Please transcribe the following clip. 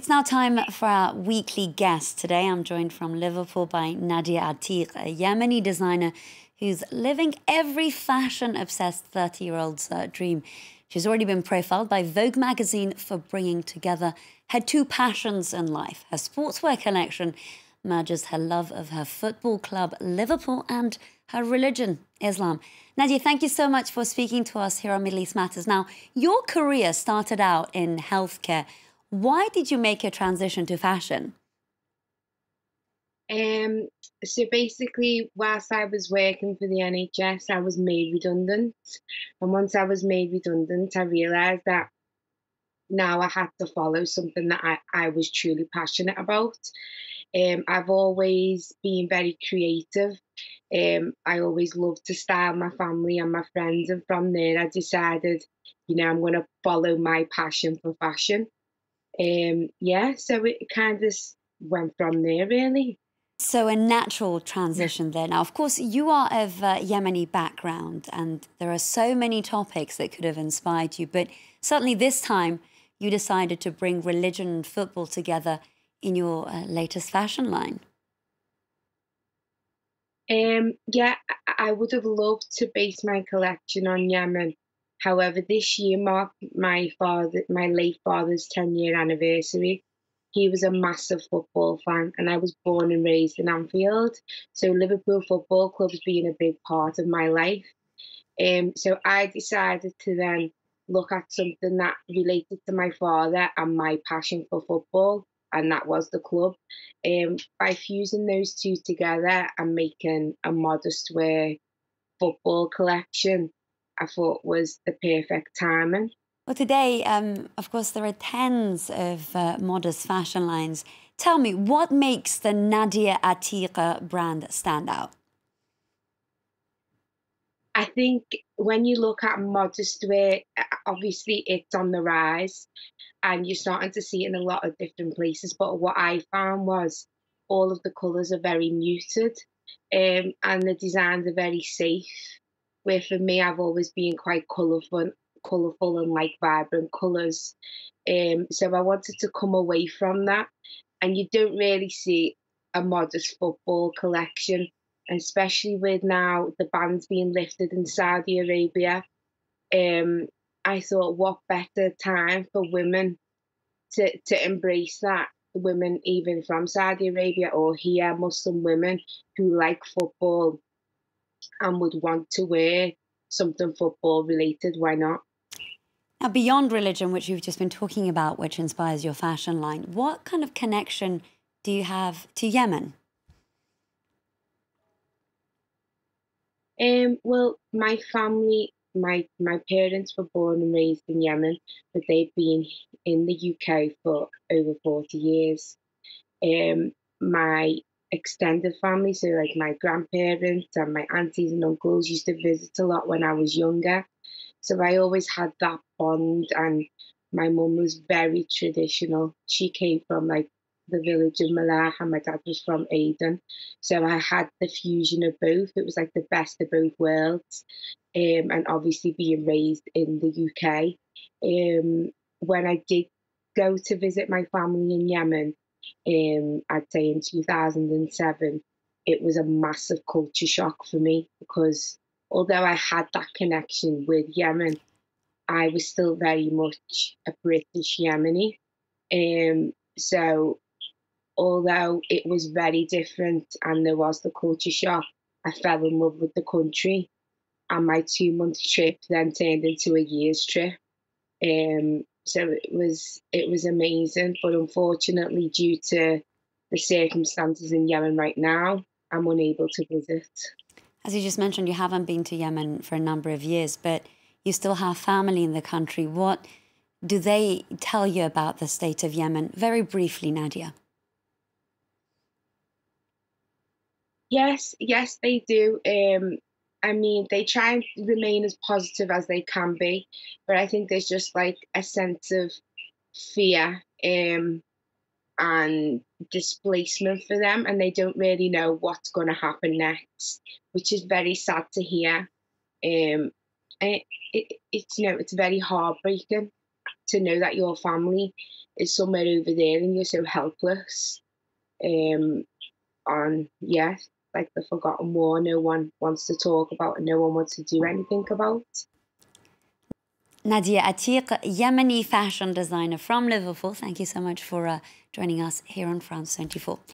It's now time for our weekly guest. Today I'm joined from Liverpool by Nadia Atique, a Yemeni designer who's living every fashion-obsessed 30-year-old's dream. She's already been profiled by Vogue magazine for bringing together her two passions in life. Her sportswear collection merges her love of her football club, Liverpool, and her religion, Islam. Nadia, thank you so much for speaking to us here on Middle East Matters. Now, your career started out in healthcare. Why did you make a transition to fashion? So basically, whilst I was working for the NHS, I was made redundant. And once I was made redundant, I realised that now I had to follow something that I was truly passionate about. I've always been very creative. I always loved to style my family and my friends. And from there, I decided, I'm going to follow my passion for fashion. Yeah, so it kind of went from there, really. So a natural transition there. Now, of course, you are of Yemeni background, and there are so many topics that could have inspired you. But certainly this time, you decided to bring religion and football together in your latest fashion line. Yeah, I would have loved to base my collection on Yemen. However, this year marked my late father's 10-year anniversary. He was a massive football fan, and I was born and raised in Anfield. So Liverpool Football Club has been a big part of my life. So I decided to then look at something that related to my father and my passion for football, and that was the club. By fusing those two together and making a modest wear football collection, I thought was the perfect timing. Well, today, of course, there are tens of modest fashion lines. Tell me, what makes the Nadia Atique brand stand out? I think when you look at modest wear, obviously it's on the rise and you're starting to see it in a lot of different places. But what I found was all of the colours are very muted, and the designs are very safe. Where for me, I've always been quite colourful and like vibrant colours. So I wanted to come away from that, and you don't really see a modest football collection, especially with now the bans being lifted in Saudi Arabia. Um, I thought, what better time for women to embrace that? Women, even from Saudi Arabia or here, Muslim women who like football and would want to wear something football related. Why not? Now, beyond religion, which you've just been talking about, which inspires your fashion line, what kind of connection do you have to Yemen? Well, my family, my parents were born and raised in Yemen, but they've been in the UK for over 40 years. My extended family, so like my grandparents and my aunties and uncles, used to visit a lot when I was younger. So I always had that bond, and my mum was very traditional. She came from like the village of Malach, and my dad was from Aden. So I had the fusion of both. It was like the best of both worlds. And obviously being raised in the UK. When I did go to visit my family in Yemen, I'd say in 2007, it was a massive culture shock for me because although I had that connection with Yemen, I was still very much a British Yemeni. So although it was very different and there was the culture shock, I fell in love with the country, and my 2 month trip then turned into a year's trip. So it was amazing, but unfortunately, due to the circumstances in Yemen right now, I'm unable to visit. As you just mentioned, you haven't been to Yemen for a number of years, but you still have family in the country. What do they tell you about the state of Yemen? Very briefly, Nadia. Yes, they do. I mean, they try and remain as positive as they can be, but I think there's just like a sense of fear, and displacement for them, and they don't really know what's going to happen next, which is very sad to hear. Um, and it's it's very heartbreaking to know that your family is somewhere over there and you're so helpless. On yeah, like the forgotten war, no one wants to talk about and no one wants to do anything about. Nadia Atique, Yemeni fashion designer from Liverpool. Thank you so much for joining us here on France 24.